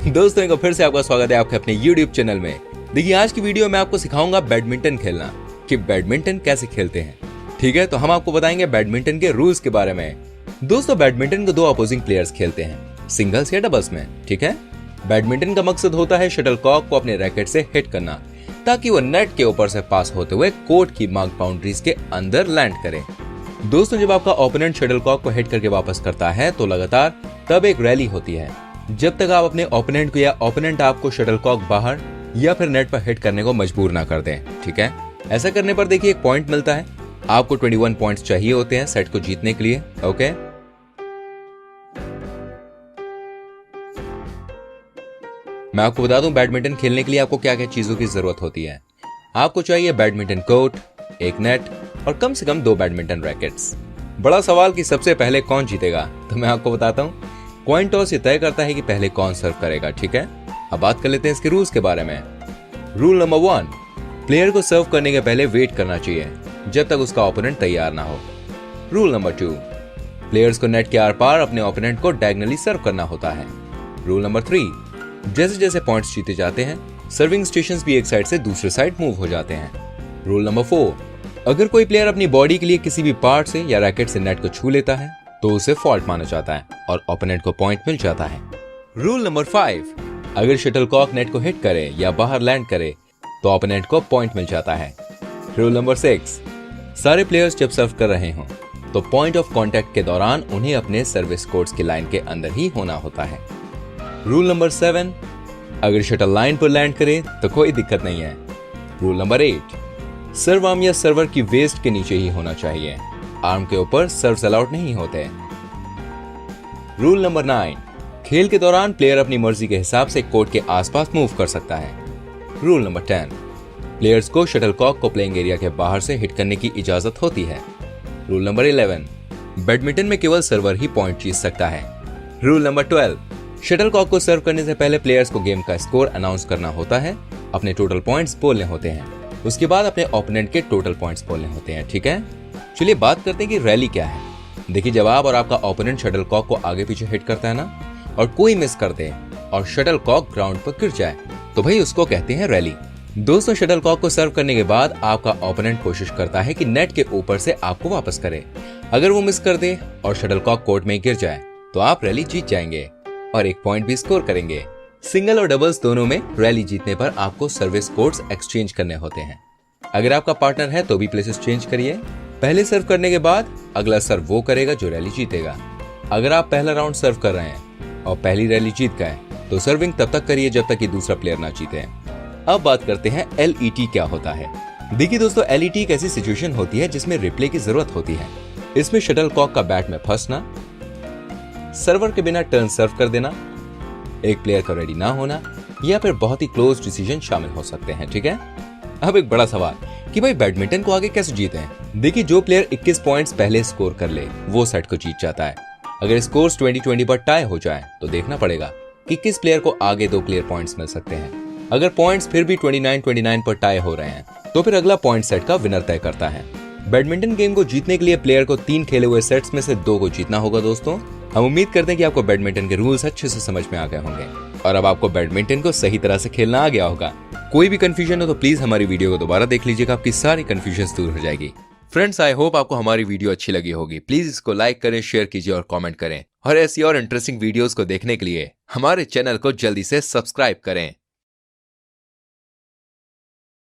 दोस्तों एक बार फिर से आपका स्वागत है आपके अपने YouTube चैनल में। देखिए आज की वीडियो में आपको सिखाऊंगा बैडमिंटन खेलना, कि बैडमिंटन कैसे खेलते हैं। ठीक है, तो हम आपको बताएंगे बैडमिंटन के रूल्स के बारे में। दोस्तों बैडमिंटन को दो अपोजिंग प्लेयर्स खेलते हैं, सिंगल्स या डबल्स में। ठीक है, बैडमिंटन का मकसद होता है शटलकॉक को अपने रैकेट से हिट करना, ताकि वो नेट के ऊपर से पास होते हुए कोर्ट की मार्क बाउंड्रीज के अंदर लैंड करे। दोस्तों जब आपका ओपोनेंट शटलकॉक को हिट करके वापस करता है तो लगातार तब एक रैली होती है, जब तक आप अपने ओपोनेंट को या ओपोनेंट आपको शटलकॉक बाहर या फिर नेट पर हिट करने को मजबूर ना कर दें। ठीक है, ऐसा करने पर देखिए एक पॉइंट मिलता है। आपको 21 पॉइंट्स चाहिए होते हैं सेट को जीतने के लिए। ओके, मैं आपको बता दूं बैडमिंटन खेलने के लिए आपको क्या क्या चीजों की जरूरत होती है। आपको चाहिए बैडमिंटन कोर्ट, एक नेट और कम से कम 2 बैडमिंटन रैकेट्स। बड़ा सवाल कि सबसे पहले कौन जीतेगा, तो मैं आपको बताता हूं। कॉइन टॉस ये तय करता है कि पहले कौन सर्व करेगा। ठीक है, अब बात कर लेते हैं इसके रूल्स के बारे में। रूल नंबर 1, प्लेयर को सर्व करने के पहले वेट करना चाहिए जब तक उसका ओपोनेंट तैयार ना हो। रूल नंबर 2, प्लेयर्स को नेट के आर पार अपने ओपोनेंट को डायगोनली सर्व करना होता है। रूल नंबर 3, जैसे जैसे पॉइंट्स जीते जाते हैं सर्विंग स्टेशंस भी एक साइड से दूसरे साइड मूव हो जाते हैं। रूल नंबर 4, अगर कोई प्लेयर अपनी बॉडी के लिए किसी भी पार्ट से या रैकेट से नेट को छू लेता है तो उसे फॉल्ट माना जाता है और ओपोनेंट को पॉइंट मिल जाता है। रूल नंबर 5, अगर शटलकॉक नेट को हिट करे या बाहर लैंड करे तो ओपोनेंट को पॉइंट मिल जाता है। रूल नंबर 6, सारे प्लेयर्स जब सर्व कर रहे हों तो पॉइंट ऑफ कांटेक्ट के दौरान उन्हें अपने सर्विस कोर्ट्स की लाइन के अंदर ही होना होता है। रूल नंबर 7, अगर शटल लाइन पर लैंड करे तो कोई दिक्कत नहीं है। रूल नंबर 8, सर्व आर्म या सर्वर की वेस्ट के नीचे ही होना चाहिए, आर्म के ऊपर सर्व्स अलाउड नहीं होते। रूल नंबर 9, खेल के दौरान प्लेयर अपनी मर्जी के हिसाब से कोर्ट के आसपास मूव कर सकता है। रूल नंबर 10, प्लेयर्स को शटलकॉक को प्लेइंग एरिया के बाहर से हिट करने की इजाजत होती है। रूल नंबर 11, बैडमिंटन में केवल सर्वर ही पॉइंट जीत सकता है। रूल नंबर 12, शटलकॉक को सर्व करने से पहले प्लेयर्स को गेम का स्कोर अनाउंस करना होता है, अपने टोटल पॉइंट्स बोलने होते हैं, उसके बाद अपने ओपोनेंट के टोटल पॉइंट्स बोलने होते हैं। ठीक है, चलिए बात करते हैं कि रैली क्या है। देखिए जब आप और आपका ओपोनेंट शटलकॉक को आगे पीछे हिट करता है ना, और कोई मिस कर दे और शटलकॉक ग्राउंड पर गिर जाए तो भाई उसको कहते हैं रैली। दोस्तों शटलकॉक को सर्व करने के बाद आपका ओपोनेंट कोशिश करता है कि नेट के ऊपर से आपको वापस करे। अगर वो मिस कर दे और शटलकॉक कोर्ट में गिर जाए तो आप रैली जीत जाएंगे और 1 पॉइंट भी स्कोर करेंगे। सिंगल और डबल्स दोनों में रैली जीतने पर आपको सर्विस कोर्ट्स एक्सचेंज करने होते हैं। अगर आपका पार्टनर है तो भी प्लेसेस चेंज करिए। पहले सर्व करने के बाद अगला सर्व वो करेगा जो रैली जीतेगा। अगर आप पहला राउंड सर्व कर रहे हैं और पहली रैली जीत गए तो सर्विंग तब तक करिए जब तक कि दूसरा प्लेयर ना जीते। अब बात करते हैं LET क्या होता है। देखिए दोस्तों LET एक ऐसी सिचुएशन होती है जिसमें रिप्ले की जरूरत होती है। इसमें शटलकॉक का बैट में फंसना, सर्वर के बिना टर्न सर्व कर देना, एक प्लेयर का रेडी ना होना या फिर बहुत ही क्लोज डिसीजन शामिल हो सकते हैं। ठीक है, अब एक बड़ा सवाल कि भाई बैडमिंटन को आगे कैसे जीते हैं। देखिए जो प्लेयर 21 पॉइंट्स पहले स्कोर कर ले वो सेट को जीत जाता है। अगर स्कोर्स 20-20 पर टाई हो जाए तो देखना पड़ेगा कि किस प्लेयर को आगे 2 क्लियर पॉइंट्स मिल सकते हैं। अगर पॉइंट्स फिर भी 29-29 पर टाई हो रहे हैं तो फिर अगला पॉइंट सेट का विनर तय करता है। बैडमिंटन गेम को जीतने के लिए प्लेयर को 3 खेले हुए सेट्स में से 2 को जीतना होगा। दोस्तों हम उम्मीद करते हैं कि आपको बैडमिंटन के रूल्स अच्छे से समझ में आ गए होंगे और अब आपको बैडमिंटन को सही तरह से खेलना आ गया होगा। कोई भी कंफ्यूजन हो तो प्लीज हमारी वीडियो को दोबारा देख लीजिएगा, आपकी सारी कंफ्यूजन दूर हो जाएगी। फ्रेंड्स आई होप आपको हमारी वीडियो अच्छी लगी होगी। प्लीज इसको लाइक करें, शेयर कीजिए और कमेंट करें और ऐसी और इंटरेस्टिंग वीडियोस को देखने के लिए हमारे चैनल को जल्दी से सब्सक्राइब करें।